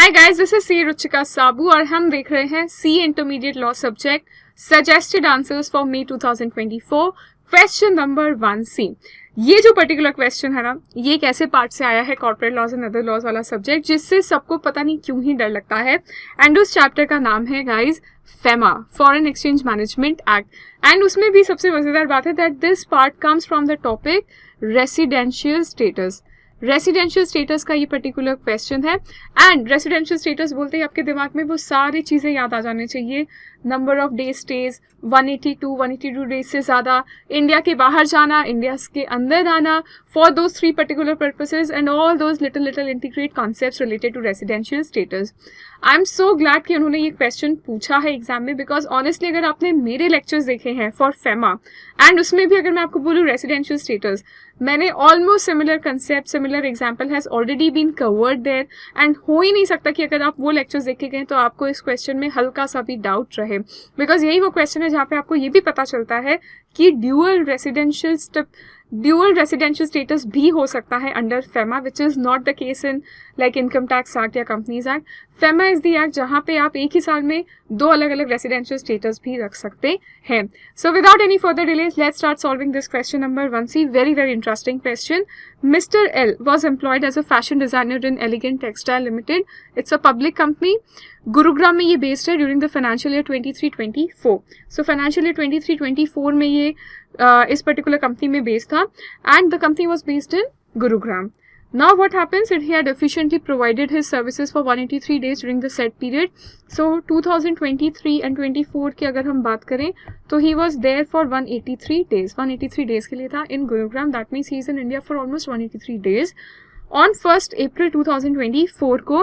Hi guys, this is C Ruchika Sabu और हम देख रहे हैं C intermediate law subject suggested answers for May 2024 question number 1C। ये जो पर्टिकुलर क्वेश्चन है ना, ये एक ऐसे पार्ट से आया है corporate laws and other laws वाला सब्जेक्ट जिससे सबको पता नहीं क्यों ही डर लगता है। एंड उस चैप्टर का नाम है guys FEMA, foreign exchange management act. And उसमें भी सबसे मजेदार बात है that this part comes from the topic residential status. Residential status का ये पर्टिकुलर क्वेश्चन है। एंड रेसिडेंशियल स्टेटस बोलते ही आपके दिमाग में वो सारी चीज़ें याद आ जानी चाहिए। Number of day stage 182 days से ज़्यादा, इंडिया के बाहर जाना, इंडिया के अंदर आना, for those 3 particular purposes and all those little integrate concepts related to residential status. I am so glad कि उन्होंने ये क्वेश्चन पूछा है एग्जाम में, बिकॉज ऑनेस्टली अगर आपने मेरे लेक्चर्स देखे हैं फॉर फेमा एंड उसमें भी अगर मैं आपको बोलूँ रेसिडेंशियल स्टेटस, मैंने almost similar concept, similar example has already been covered there. And हो ही नहीं सकता कि अगर आप वो लेक्चर्स देखे गए तो आपको इस क्वेश्चन में हल्का सा भी डाउट रहे, बिकॉज यही वो क्वेश्चन है जहाँ पे आपको ये भी पता चलता है कि ड्यूअल रेसिडेंशियल स्टेटस भी हो सकता है under FEMA, which is not the case in like income tax act या companies act. FEMA is the act जहाँ पे आप एक ही साल में 2 अलग अलग रेसिडेंशियल स्टेटस भी रख सकते हैं। So without any further delays let's start solving this question number 1C। Very very interesting question. Mr. L was employed as a fashion designer in Elegant Textile Limited. It's a public company. Gurugram में ये based है during the financial year 23-24। So financial year 23-24 में ये इस particular company में based था and the company was based in Gurugram. Now what happens is he had efficiently provided his services for 183 days during the said period. So 2023 and 24 की अगर हम बात करें तो he was there for 183 days. 183 days के लिए था in Gurugram. That means he is in India for almost 183 days. On 1st April 2024 को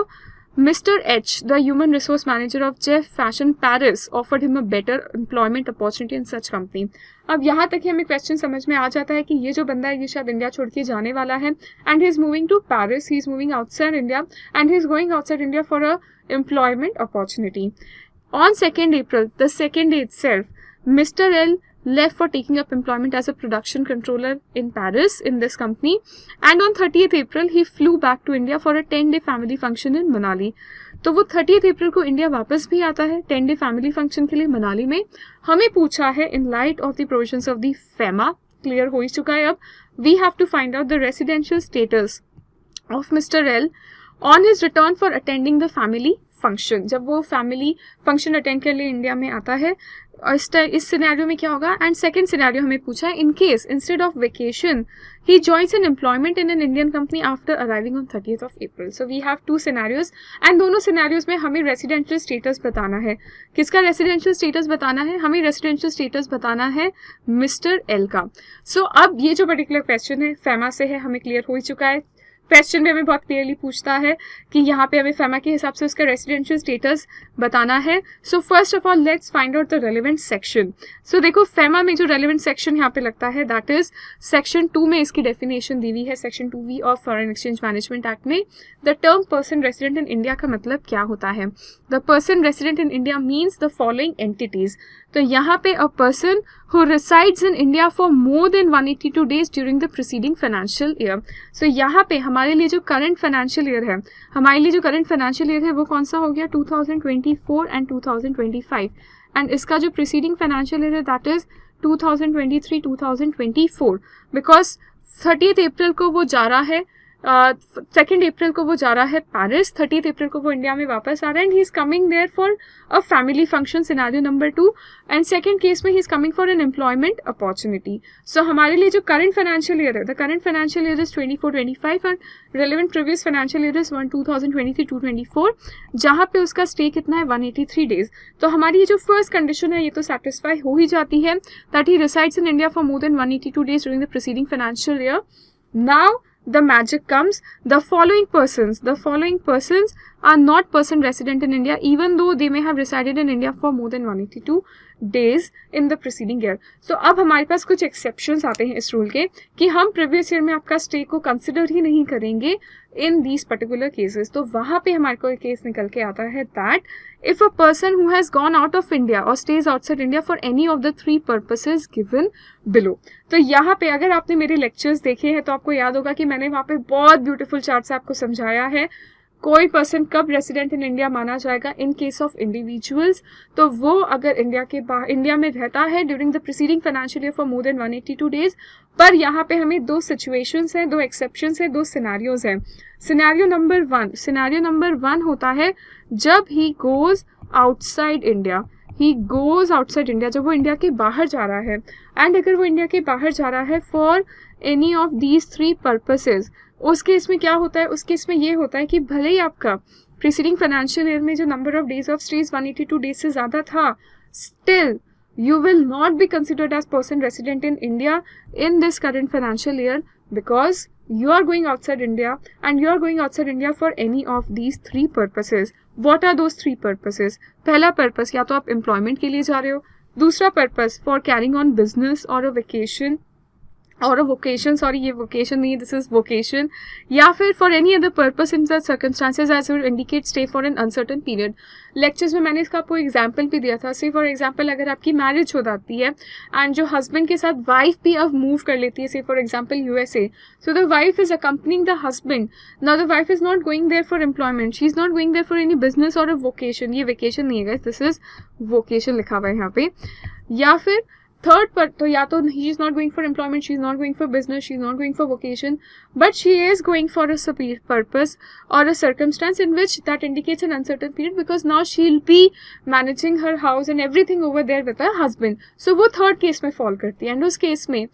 Mr. H, the human resource manager of Jeff Fashion Paris, offered him a better employment opportunity in such company. अब यहाँ तक ही हमें question समझ में आ जाता है कि ये जो बंदा है ये शायद इंडिया छोड़ के जाने वाला है and he is moving to Paris, he is moving outside India and he is going outside India for a employment opportunity. On 2nd April, the second day itself, Mr. L left for taking up employment as a production controller in Paris in this company, and on 30th April he flew back to India for a 10-day family function in Manali. तो वो 30th April को India वापस भी आता है 10-day family function के लिए मनाली में। हमें पूछा है in light of the provisions of the FEMA, clear हो ही चुका है अब, we have to find out the residential status of mister L on his return for attending the family function. जब वो फैमिली फंक्शन अटेंड कर लिए India में आता है, इस सिनेरियो में क्या होगा। एंड सेकंड सिनेरियो हमें पूछा है in case instead of vacation he joins an employment in an Indian company after arriving on 30th of April. So we have 2 scenarios and दोनों सिनेरियोज में हमें रेसिडेंशियल स्टेटस बताना है। किसका रेसिडेंशियल स्टेटस बताना है? हमें रेसिडेंशियल स्टेटस बताना है मिस्टर एल का। सो अब ये जो पर्टिकुलर क्वेश्चन है फेमा से है, हमें क्लियर हो ही चुका है। क्वेश्चन में हमें बहुत क्लियरली पूछता है कि यहाँ पे हमें फेमा के हिसाब से उसका रेसिडेंशियल स्टेटस बताना है। So first of all let's find out the relevant section. So देखो फेमा में जो रेलेवेंट सेक्शन यहाँ पे लगता है दैट इज सेक्शन 2 में इसकी डेफिनेशन दी हुई है, section 2V of foreign exchange management act में। The term person resident in India का मतलब क्या होता है? The person resident in India means the following entities. तो यहाँ पे a person who resides in India for more than 182 days during the preceding financial year. So यहाँ पे हमारे लिए जो करंट फाइनेंशियल ईयर है वो कौन सा हो गया? 2024 एंड 2025 एंड इसका जो प्रीसीडिंग फाइनेंशियल ईयर है that is 2023-2024 because 30th April को वो जा रहा है 2nd April को वो जा रहा है पेरिस, 30th April को वो इंडिया में वापस आ रहा है and he is coming there for a family function scenario number 2 and second case में he is coming for an employment opportunity. So हमारे लिए जो करंट फाइनेंशियल ईयर है, the current financial year is 24-25 and relevant previous financial year is 2023-24 जहाँ पे उसका stay कितना है 183 डेज। तो हमारी ये जो फर्स्ट कंडीशन है ये तो सेटिस्फाई हो ही जाती है that he resides in India for more than 182 days during the preceding financial year. Now the magic comes. The following persons are not person resident in India even though they may have resided in India for more than 182 days in the preceding year. So अब हमारे पास कुछ exceptions आते हैं इस rule के कि हम previous year में आपका स्टे को कंसिडर ही नहीं करेंगे इन दीज पर्टिकुलर केसेस। तो वहाँ पे हमारे को एक केस निकल के आता है that if a person who has gone out of India और stays outside India for any of the 3 purposes given below. तो यहाँ पे अगर आपने मेरे लेक्चर्स देखे हैं तो आपको याद होगा कि मैंने वहाँ पे बहुत ब्यूटीफुल चार्ट से आपको समझाया है कोई पर्सन कब रेसिडेंट इन इंडिया माना जाएगा इन केस ऑफ इंडिविजुअल्स, तो वो अगर इंडिया में रहता है during the preceding financial year for more than 182 days. पर यहाँ पे हमें दो सिचुएशंस हैं, दो एक्सेप्शंस हैं, दो सिनेरियोज हैं। सिनेरियो नंबर वन होता है जब ही गोज आउटसाइड इंडिया, जब वो इंडिया के बाहर जा रहा है। एंड अगर वो इंडिया के बाहर जा रहा है for any of these 3 purposes, उस केस में क्या होता है, उस केस में ये होता है कि भले ही आपका प्रीसीडिंग फाइनेंशियल ईयर में जो number of days of stay 182 days से ज़्यादा था, still you will not be considered as person resident in India in this current financial year because you are going outside India and you are going outside India for any of these 3 purposes. What are those 3 purposes? पहला purpose या तो आप employment के लिए जा रहे हो, दूसरा purpose for carrying on business or a vacation ये वोकेशन नहीं है, दिस इज वोकेशन, या फिर for any other purpose in such circumstances as will indicate stay for an uncertain period. Lectures में मैंने इसका आपको एग्जाम्पल भी दिया था। से फॉर एग्जाम्पल अगर आपकी मैरिज हो जाती है एंड जो हस्बैंड के साथ वाइफ भी अब मूव कर लेती है, say for example USA, so the wife is accompanying the husband. Now the wife is not going there for employment, she is not going there for any business or a vocation, ये vacation नहीं है, this is vocation लिखा हुआ है यहाँ पे। या फिर थर्ड पर तो या तो he is not going for employment, she is not going for business, she is not going for vocation, but she is going for a purpose or a circumstance in which that indicates an uncertain period because now she'll be managing her house and everything over there with her husband. So वो third case में fall करती है। And उस केस में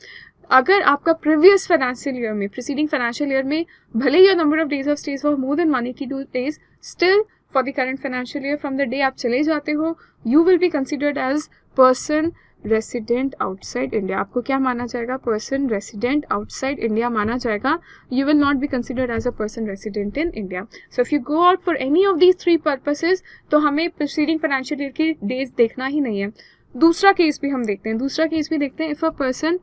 अगर आपका previous financial year में, प्रीसीडिंग फाइनेंशियल ईयर में भले ही number of days of stays for more than 182 days, still for the current financial year from the day आप चले जाते हो, you will be considered as person resident outside India. आपको क्या माना जाएगा? पर्सन रेसिडेंट आउटसाइड इंडिया माना जाएगा। You will not be considered as a person resident in India. So if you go out for any of these 3 purposes तो हमें preceding financial year की days देखना ही नहीं है। दूसरा केस भी हम देखते हैं, if a person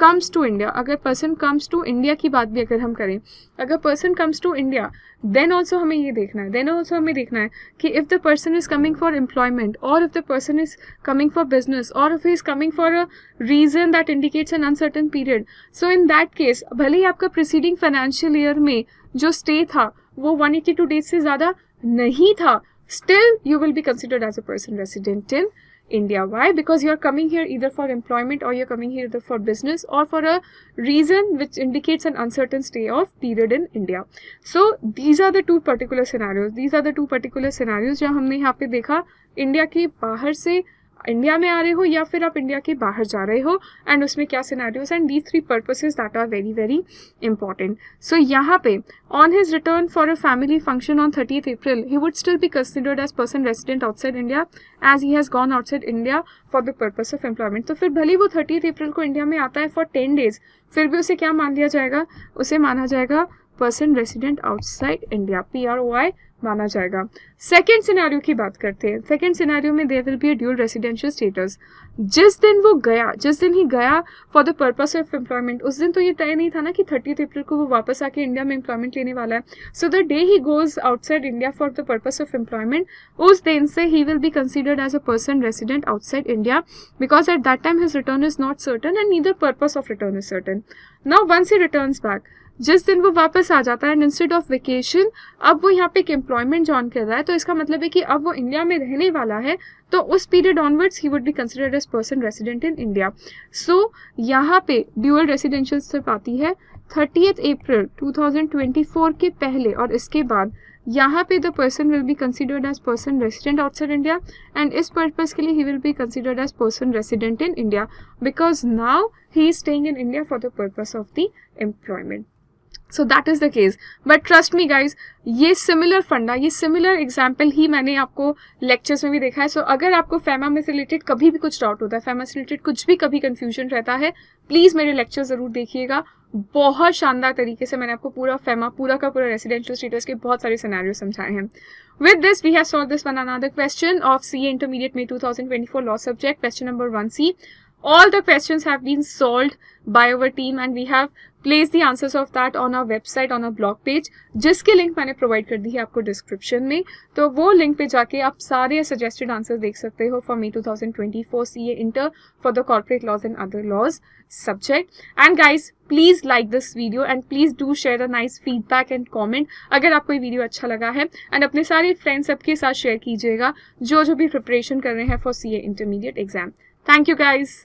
comes to India, अगर पर्सन कम्स टू इंडिया की बात भी अगर हम करें, अगर person comes to India then also हमें ये देखना है, कि if the person is coming for employment और if the person is coming for business और if is coming for a reason that indicates an uncertain period, so in that case भले ही आपका प्रीसीडिंग फाइनेंशियल ईयर में जो stay था वो 182 days से ज़्यादा नहीं था, still you will be considered as a person resident in India. Why? Because you are coming here either for employment or you are coming here either for business or for a reason which indicates an uncertain stay of period in India. So these are the two particular scenarios जो हमने यहाँ पे देखा, India के बाहर से India में आ रहे हो या फिर आप इंडिया के बाहर जा रहे हो, एंड उसमें क्या scenarios, and these 3 purposes that are very very important. So यहाँ पे on his return for a family function on 30th April he would still be considered as person resident outside India as he has gone outside India for the purpose of employment. तो फिर भले वो 30th April को India में आता है for 10 days, फिर भी उसे क्या मान लिया जाएगा? उसे माना जाएगा person resident outside India, PROI माना जाएगा। सेकेंड सिनेरियो की बात करते हैं। सेकेंड सिनेरियो में there will be a dual residential status. जिस दिन ही गया for the purpose of employment, उस दिन तो ये तय नहीं था ना कि 30th April को वो वापस आके इंडिया में एम्प्लॉयमेंट लेने वाला है। So the day he goes outside India for the purpose of employment, उस दिन से he will be considered as a person resident outside India because at that time his return is not certain and neither purpose of return is certain. Now once he returns back, जिस दिन वो वापस आ जाता है and instead of vacation अब वो यहाँ पे एक एम्प्लॉयमेंट जॉइन कर रहा है, तो इसका मतलब है कि अब वो इंडिया में रहने वाला है, तो उस period onwards he would be considered as person resident in India. So यहाँ पे ड्यूअल रेसिडेंशियल सिर्फ आती है 30th April 2024 के पहले और इसके बाद। यहाँ पे the person will be considered as person resident outside India and इस पर्पज के लिए he will be considered as person resident in India because now he is staying in India for the purpose of the employment. So that is the case, but trust me guys, ये similar example ही मैंने आपको lectures में भी देखा है। सो अगर आपको फैमा में से रिलेटेड कभी भी कुछ डाउट होता है, फैमा से रिलेटेड कुछ भी कभी कन्फ्यूजन रहता है, प्लीज़ मेरे लेक्चर ज़रूर देखिएगा। बहुत शानदार तरीके से मैंने आपको पूरा का पूरा रेसिडेंशियल स्टेटस के बहुत सारे सिनेरियो समझाए हैं। With this, we have solved this one another question of CA Intermediate May 2024 Law subject, question number 1C. All the questions have been solved by our team and we have placed the answers of that on our website, on our blog page, जिसकी link मैंने provide कर दी है आपको description में। तो वो link पे जाके आप सारे सजेस्टेड आंसर्स देख सकते हो for May 2024 CA inter for the corporate laws and other laws subject. And guys please like this video and please do share a nice feedback and comment अगर आपको ये वीडियो अच्छा लगा है, एंड अपने सारे फ्रेंड्स सबके साथ शेयर कीजिएगा जो भी प्रिपरेशन कर रहे हैं for CA intermediate exam. Thank you guys.